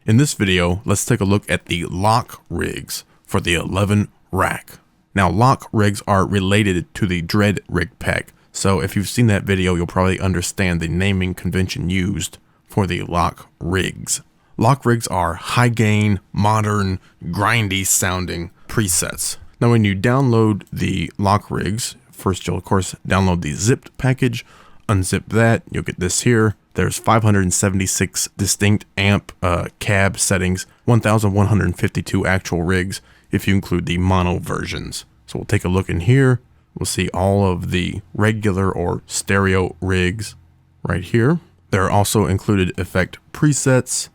In this video, let's take a look at the lock rigs for the 11 rack. Now, lock rigs are related to the Dread rig pack, so if you've seen that video, you'll probably understand the naming convention used for the lock rigs. Lock rigs are high gain, modern, grindy sounding presets. Now, when you download the lock rigs, first you'll of course download the zipped package, unzip that, you'll get this here. There's 576 distinct amp cab settings, 1,152 actual rigs if you include the mono versions. So we'll take a look in here. We'll see all of the regular or stereo rigs right here. There are also included effect presets.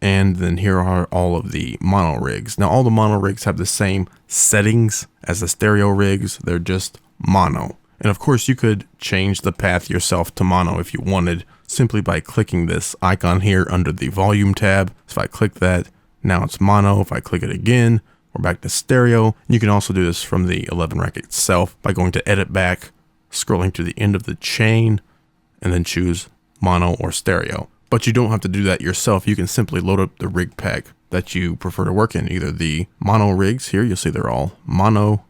And then here are all of the mono rigs. Now, all the mono rigs have the same settings as the stereo rigs. They're just mono. And of course, you could change the path yourself to mono if you wanted, simply by clicking this icon here under the volume tab. So if I click that, now it's mono. If I click it again, we're back to stereo. You can also do this from the 11 rack itself by going to edit back, scrolling to the end of the chain, and then choose mono or stereo. But you don't have to do that yourself. You can simply load up the rig pack that you prefer to work in. Either the mono rigs here, you'll see they're all mono.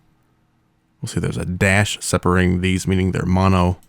We'll see there's a dash separating these, meaning they're mono,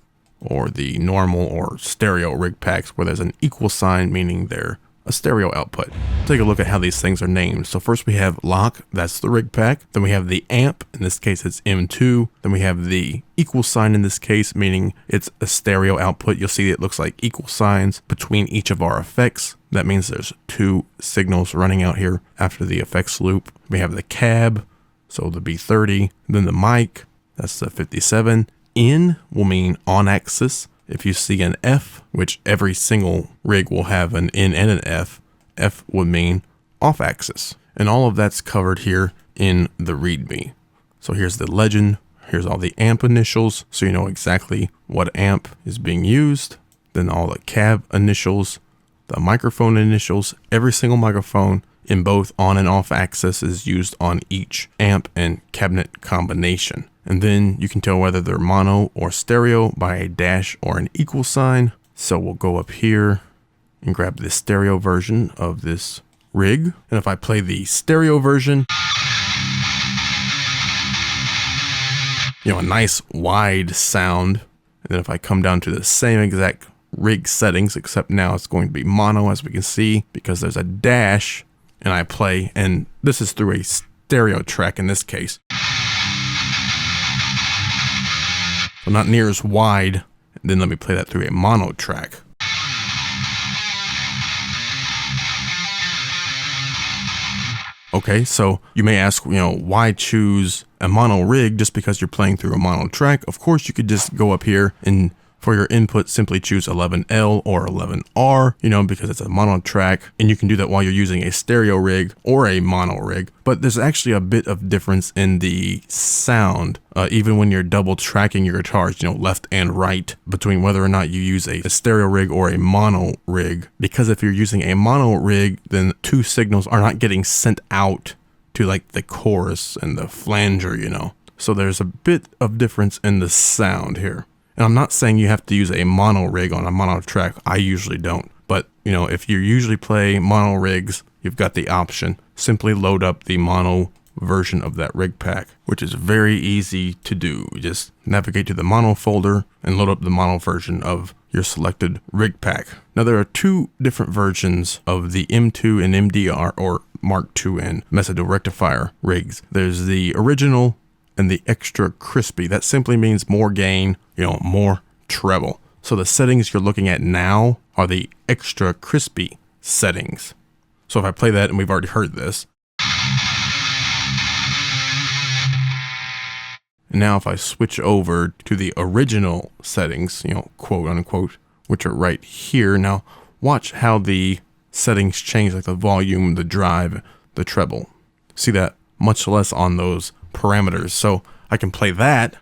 or the normal or stereo rig packs where there's an equal sign, meaning they're a stereo output. Take a look at how these things are named. So first we have lock, that's the rig pack. Then we have the amp, in this case it's M2. Then we have the equal sign in this case, meaning it's a stereo output. You'll see it looks like equal signs between each of our effects. That means there's two signals running out here after the effects loop. We have the cab, so the B30, then the mic, that's the 57. In will mean on axis. If you see an F, which every single rig will have an in and an F, F would mean off axis. And all of that's covered here in the README. So here's the legend, here's all the amp initials, so you know exactly what amp is being used. Then all the cab initials, the microphone initials, every single microphone in both on and off axis is used on each amp and cabinet combination. And then you can tell whether they're mono or stereo by a dash or an equal sign. So we'll go up here and grab the stereo version of this rig. And if I play the stereo version, you know, a nice wide sound. And then if I come down to the same exact rig settings, except now it's going to be mono, as we can see, because there's a dash, and I play, and this is through a stereo track in this case. So not near as wide. And then let me play that through a mono track. Okay, so you may ask, you know, why choose a mono rig just because you're playing through a mono track? Of course, you could just go up here and for your input, simply choose 11L or 11R, you know, because it's a mono track, and you can do that while you're using a stereo rig or a mono rig. But there's actually a bit of difference in the sound, even when you're double tracking your guitars, you know, left and right, between whether or not you use a stereo rig or a mono rig. Because if you're using a mono rig, then two signals are not getting sent out to like the chorus and the flanger, you know. So there's a bit of difference in the sound here. And I'm not saying you have to use a mono rig on a mono track. I usually don't. But, you know, if you usually play mono rigs, you've got the option. Simply load up the mono version of that rig pack, which is very easy to do. You just navigate to the mono folder and load up the mono version of your selected rig pack. Now, there are two different versions of the M2 and MDR, or Mark II and Method Rectifier rigs. There's the original and the extra crispy. That simply means more gain, you know, more treble. So the settings you're looking at now are the extra crispy settings. So if I play that, and we've already heard this. And now if I switch over to the original settings, you know, quote unquote, which are right here. Now watch how the settings change, like the volume, the drive, the treble. See that? Much less on those parameters. So I can play that.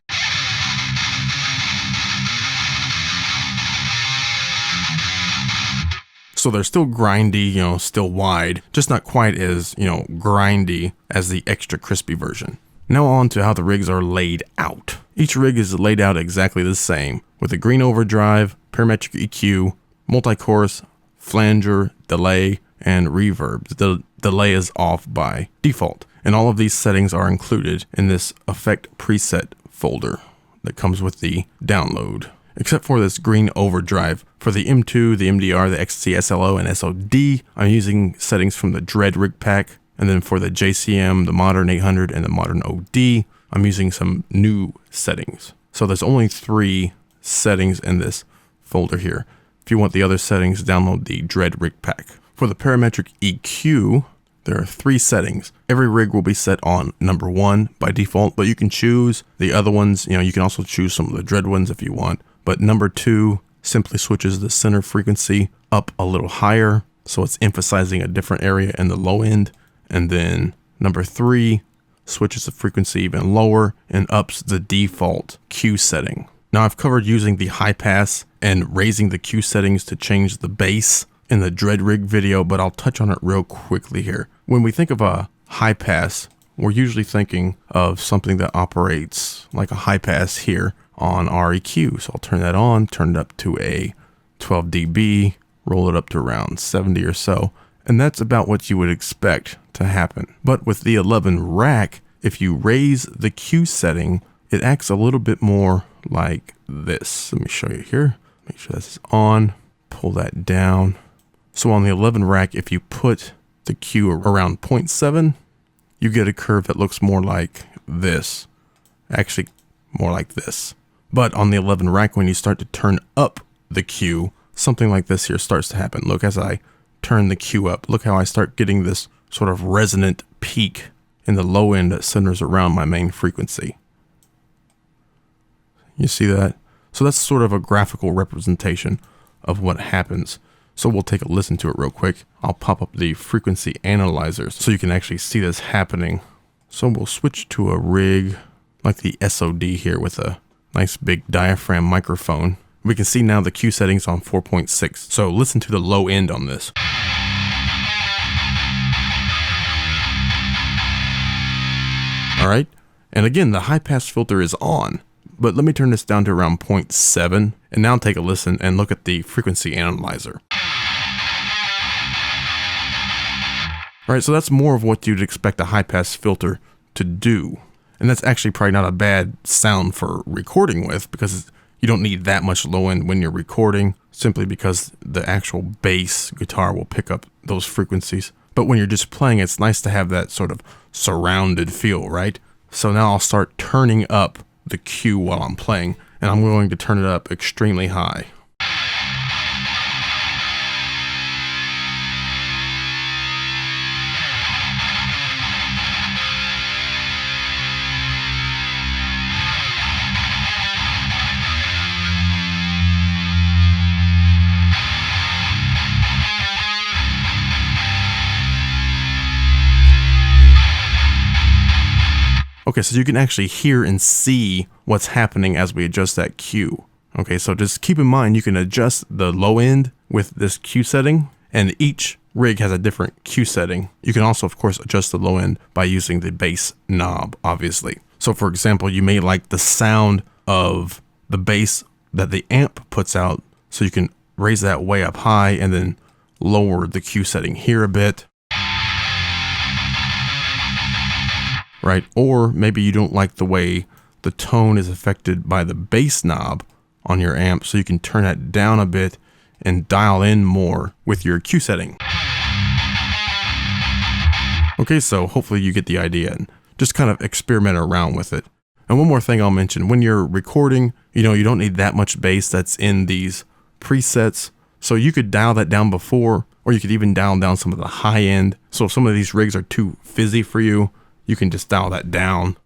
So they're still grindy, you know, still wide, just not quite as, you know, grindy as the extra crispy version. Now on to how the rigs are laid out. Each rig is laid out exactly the same, with a green overdrive, parametric EQ, multi-chorus, flanger, delay, and reverb. The delay is off by default. And all of these settings are included in this effect preset folder that comes with the download. Except for this green overdrive. For the M2, the MDR, the XC, SLO, and SOD, I'm using settings from the Dread Rig Pack. And then for the JCM, the Modern 800, and the Modern OD, I'm using some new settings. So there's only 3 settings in this folder here. If you want the other settings, download the Dread Rig Pack. For the parametric EQ, there are 3 settings. Every rig will be set on number 1 by default, but you can choose the other ones. You can also choose some of the Dread ones if you want. But number 2 simply switches the center frequency up a little higher, so it's emphasizing a different area in the low end. And then number 3 switches the frequency even lower and ups the default Q setting. Now I've covered using the high pass and raising the Q settings to change the bass in the Dread Rig video, but I'll touch on it real quickly here. When we think of a high pass, we're usually thinking of something that operates like a high pass here on our EQ. So I'll turn that on, turn it up to a 12 dB, roll it up to around 70 or so. And that's about what you would expect to happen. But with the 11 rack, if you raise the Q setting, it acts a little bit more like this. Let me show you here. Make sure this is on, pull that down. So on the 11 rack, if you put the Q around 0.7, you get a curve that looks more like this. Actually, more like this. But on the 11 rack, when you start to turn up the Q, something like this here starts to happen. Look, as I turn the Q up, look how I start getting this sort of resonant peak in the low end that centers around my main frequency. You see that? So that's sort of a graphical representation of what happens. So we'll take a listen to it real quick. I'll pop up the frequency analyzers so you can actually see this happening. So we'll switch to a rig like the SOD here with a nice big diaphragm microphone. We can see now the Q settings on 4.6. So listen to the low end on this. All right. And again, the high pass filter is on, but let me turn this down to around 0.7 and now take a listen and look at the frequency analyzer. All right. So that's more of what you'd expect a high pass filter to do. And that's actually probably not a bad sound for recording with, because you don't need that much low end when you're recording, simply because the actual bass guitar will pick up those frequencies. But when you're just playing, it's nice to have that sort of surrounded feel, right? So now I'll start turning up the Q while I'm playing, and I'm going to turn it up extremely high. Okay, so you can actually hear and see what's happening as we adjust that Q. Okay, so just keep in mind you can adjust the low end with this Q setting, and each rig has a different Q setting. You can also, of course, adjust the low end by using the bass knob, obviously. So for example, you may like the sound of the bass that the amp puts out, so you can raise that way up high and then lower the Q setting here a bit. Right? Or maybe you don't like the way the tone is affected by the bass knob on your amp, so you can turn that down a bit and dial in more with your Q setting. Okay, so hopefully you get the idea and just kind of experiment around with it. And one more thing I'll mention, when you're recording, you don't need that much bass that's in these presets. So you could dial that down before, or you could even dial down some of the high end. So if some of these rigs are too fizzy for you, you can just dial that down.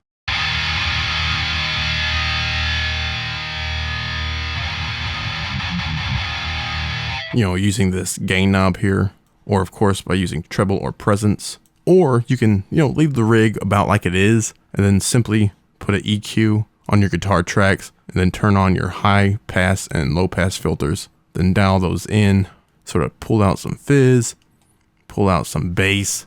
Using this gain knob here, or of course by using treble or presence. Or you can, leave the rig about like it is and then simply put an EQ on your guitar tracks and then turn on your high pass and low pass filters. Then dial those in, sort of pull out some fizz, pull out some bass.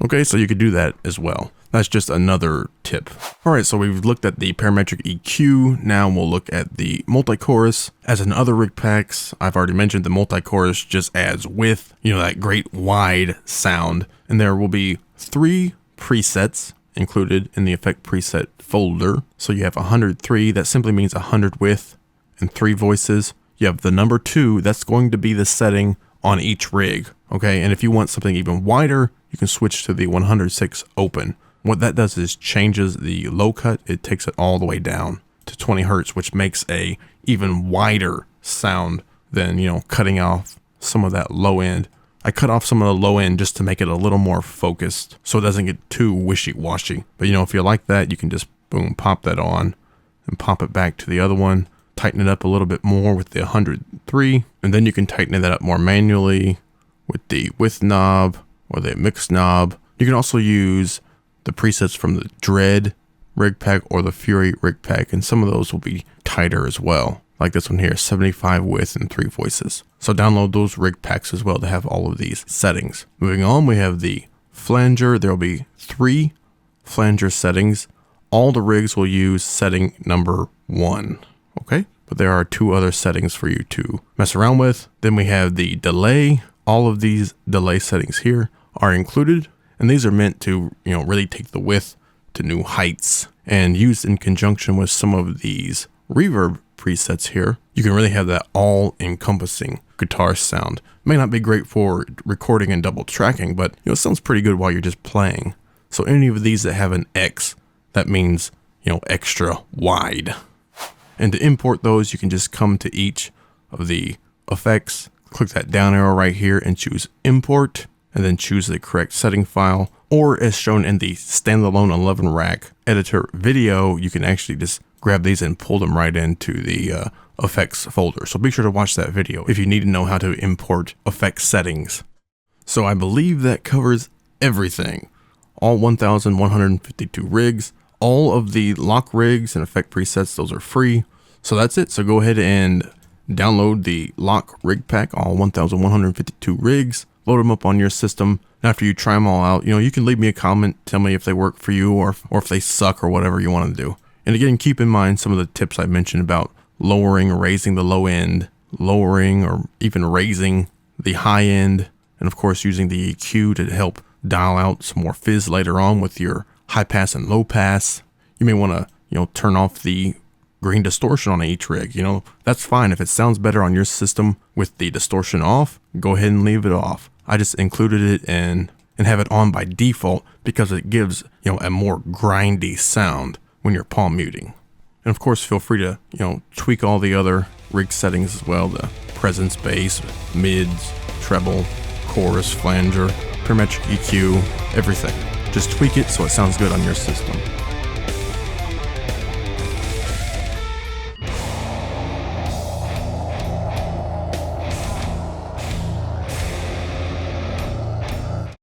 Okay, so you could do that as well. That's just another tip. All right, so we've looked at the parametric EQ. Now we'll look at the multi-chorus. As in other rig packs, I've already mentioned the multi-chorus just adds width, that great wide sound. And there will be 3 presets included in the effect preset folder. So you have 103, that simply means 100 width and 3 voices. You have the number 2, that's going to be the setting on each rig. Okay, and if you want something even wider, you can switch to the 106 open. What that does is changes the low cut. It takes it all the way down to 20 hertz, which makes a even wider sound than, cutting off some of that low end. I cut off some of the low end just to make it a little more focused so it doesn't get too wishy-washy. But if you like that, you can just boom, pop that on and pop it back to the other one. Tighten it up a little bit more with the 103, and then you can tighten that up more manually with the width knob or the mix knob. You can also use the presets from the Dread rig pack or the Fury rig pack, and some of those will be tighter as well. Like this one here, 75 width and 3 voices. So download those rig packs as well to have all of these settings. Moving on, we have the flanger. There will be 3 flanger settings. All the rigs will use setting number 1. Okay, but there are 2 other settings for you to mess around with. Then we have the delay. All of these delay settings here are included, and these are meant to, really take the width to new heights, and used in conjunction with some of these reverb presets here. You can really have that all-encompassing guitar sound. May not be great for recording and double tracking, but it sounds pretty good while you're just playing. So any of these that have an X, that means, extra wide. And to import those, you can just come to each of the effects, click that down arrow right here and choose import, and then choose the correct setting file. Or as shown in the Standalone 11 Rack Editor video, you can actually just grab these and pull them right into the effects folder. So be sure to watch that video if you need to know how to import effect settings. So I believe that covers everything. All 1,152 rigs. All of the lock rigs and effect presets, those are free. So that's it. So go ahead and download the lock rig pack, all 1,152 rigs, load them up on your system. And after you try them all out, you can leave me a comment, tell me if they work for you or if they suck or whatever you want to do. And again, keep in mind some of the tips I mentioned about lowering or raising the low end, lowering or even raising the high end, and of course using the EQ to help dial out some more fizz later on with your high pass and low pass. You may want to, turn off the green distortion on each rig. That's fine. If it sounds better on your system with the distortion off, go ahead and leave it off. I just included it and have it on by default because it gives, a more grindy sound when you're palm muting. And of course, feel free to, tweak all the other rig settings as well. The presence, bass, mids, treble, chorus, flanger, parametric EQ, everything. Just tweak it so it sounds good on your system.